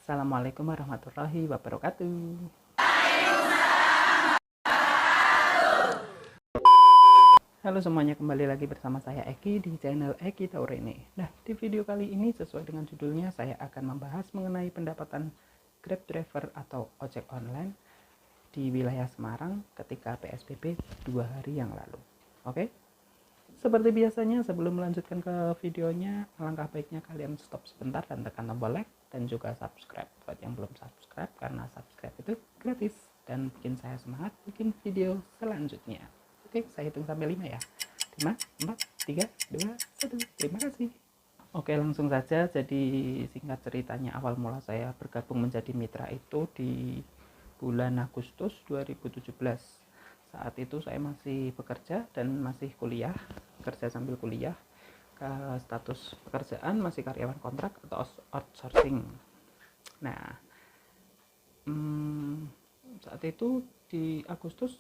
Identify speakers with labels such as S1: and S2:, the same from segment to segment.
S1: Assalamualaikum warahmatullahi wabarakatuh. Halo semuanya, kembali lagi bersama saya Eki di channel Eki Taurene. Nah, di video kali ini sesuai dengan judulnya, saya akan membahas mengenai pendapatan Grab driver atau ojek online di wilayah Semarang ketika PSBB 2 hari yang lalu. Oke? Seperti biasanya, sebelum melanjutkan ke videonya, alangkah baiknya kalian stop sebentar dan tekan tombol like dan juga subscribe buat yang belum subscribe, karena subscribe itu gratis dan bikin saya semangat bikin video selanjutnya. Oke, saya hitung sampai 5 ya. 5, 4, 3, 2, 1. Terima kasih. Oke, langsung saja. Jadi singkat ceritanya, awal mula saya bergabung menjadi mitra itu di bulan Agustus 2017. Saat itu saya masih bekerja dan masih kuliah, kerja sambil kuliah. Status pekerjaan masih karyawan kontrak atau outsourcing. Nah, saat itu di Agustus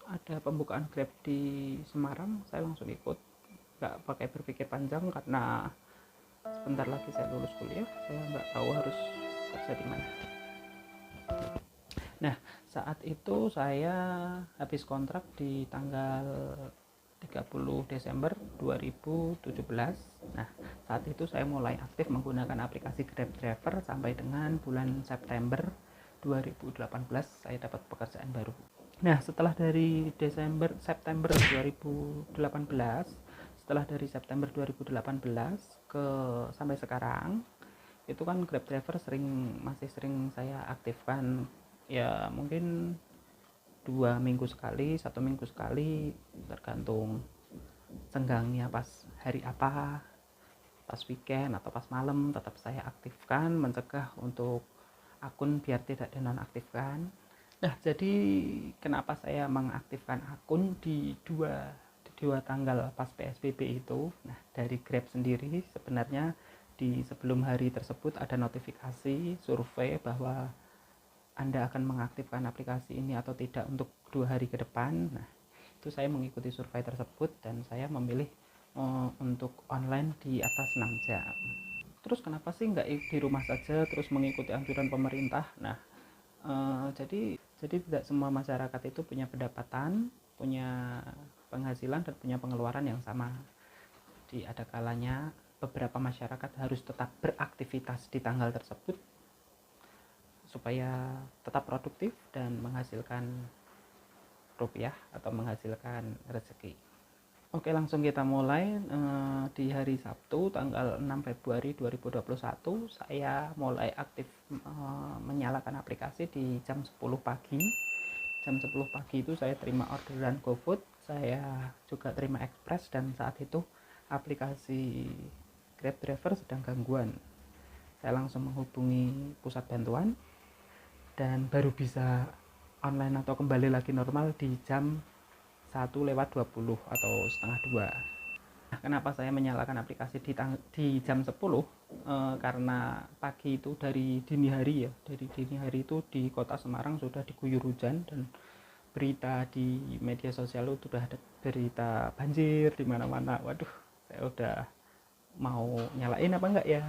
S1: ada pembukaan Grab di Semarang, saya langsung ikut, nggak pakai berpikir panjang karena sebentar lagi saya lulus kuliah, saya nggak tahu harus kerja di mana. Nah, saat itu saya habis kontrak di tanggal 30 Desember 2017. Nah, saat itu saya mulai aktif menggunakan aplikasi Grab Driver sampai dengan bulan September 2018 saya dapat pekerjaan baru. Nah, setelah dari September 2018, setelah dari September 2018 ke sampai sekarang, itu kan Grab driver masih sering saya aktifkan, ya mungkin 2 minggu sekali, 1 minggu sekali, tergantung senggangnya pas hari apa, pas weekend atau pas malam, tetap saya aktifkan, mencegah untuk akun biar tidak dinonaktifkan. Nah, jadi kenapa saya mengaktifkan akun di dua tanggal pas PSBB itu? Nah, dari Grab sendiri sebenarnya di sebelum hari tersebut ada notifikasi survei bahwa Anda akan mengaktifkan aplikasi ini atau tidak untuk 2 hari ke depan. Nah, itu saya mengikuti survei tersebut dan saya memilih untuk online di atas 6 jam. Terus kenapa sih nggak di rumah saja terus mengikuti anjuran pemerintah? Nah, jadi tidak semua masyarakat itu punya pendapatan, punya penghasilan dan punya pengeluaran yang sama. Jadi ada kalanya beberapa masyarakat harus tetap beraktivitas di tanggal tersebut supaya tetap produktif dan menghasilkan rupiah atau menghasilkan rezeki. Oke, langsung kita mulai. Di hari Sabtu tanggal 6 Februari 2021 saya mulai aktif menyalakan aplikasi di jam 10 pagi. Jam 10 pagi itu saya terima orderan GoFood, saya juga terima Express, dan saat itu aplikasi Grab Driver sedang gangguan. Saya langsung menghubungi pusat bantuan dan baru bisa online atau kembali lagi normal di jam 1:20 atau setengah 2. Nah, kenapa saya menyalakan aplikasi di jam 10? Karena pagi itu dari dini hari ya, dari dini hari itu di kota Semarang sudah diguyur hujan dan berita di media sosial itu sudah ada berita banjir di mana-mana. Waduh, saya udah mau nyalain apa enggak ya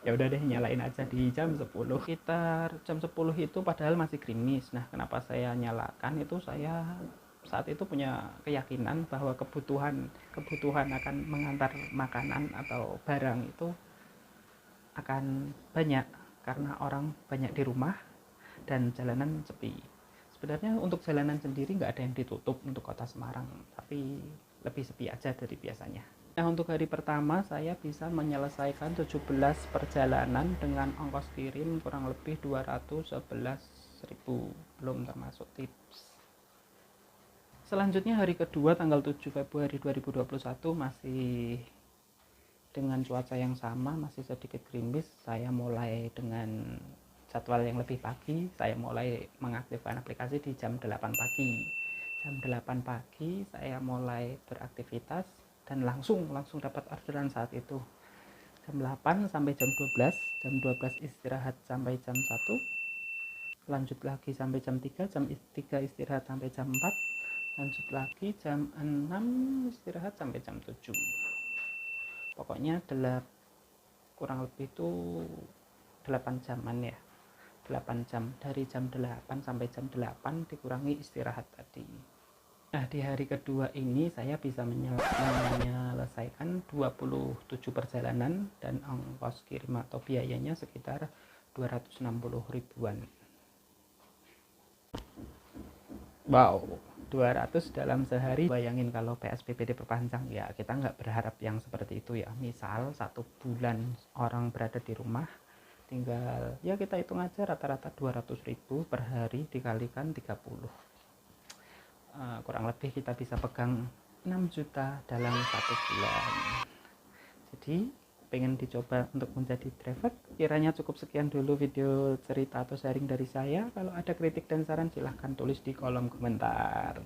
S1: ya udah deh, nyalain aja di jam 10. Sekitar jam 10 itu padahal masih gerimis. Nah, kenapa saya nyalakan itu, saya saat itu punya keyakinan bahwa kebutuhan akan mengantar makanan atau barang itu akan banyak karena orang banyak di rumah dan jalanan sepi. Sebenarnya untuk jalanan sendiri nggak ada yang ditutup untuk kota Semarang, tapi lebih sepi aja dari biasanya. Nah, untuk hari pertama saya bisa menyelesaikan 17 perjalanan dengan ongkos kirim kurang lebih 211.000, belum termasuk tips. Selanjutnya hari kedua tanggal 7 Februari 2021 masih dengan cuaca yang sama, masih sedikit gerimis. Saya mulai dengan jadwal yang lebih pagi, saya mulai mengaktifkan aplikasi di jam 8 pagi. Jam 8 pagi saya mulai beraktivitas dan langsung dapat orderan saat itu. Jam 8 sampai jam 12, jam 12 istirahat sampai jam 1, lanjut lagi sampai jam 3, jam 3 istirahat sampai jam 4, lanjut lagi jam 6 istirahat sampai jam 7. Pokoknya kurang lebih itu 8 jaman ya, 8 jam, dari jam 8 sampai jam 8 dikurangi istirahat tadi. Nah, di hari kedua ini saya bisa menyelesaikan 27 perjalanan dan ongkos kirim atau biayanya sekitar 260 ribuan. Wow, 200 dalam sehari. Bayangin kalau PSBB diperpanjang, ya kita nggak berharap yang seperti itu ya. Misal 1 bulan orang berada di rumah, tinggal ya kita hitung aja rata-rata 200 ribu per hari dikalikan 30. Kurang lebih kita bisa pegang 6 juta dalam 1 bulan. Jadi pengen dicoba untuk menjadi driver. Kiranya cukup sekian dulu video cerita atau sharing dari saya. Kalau ada kritik dan saran silahkan tulis di kolom komentar.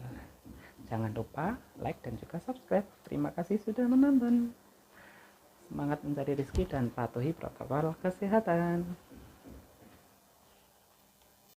S1: Jangan lupa like dan juga subscribe. Terima kasih sudah menonton. Semangat mencari rezeki dan patuhi protokol kesehatan.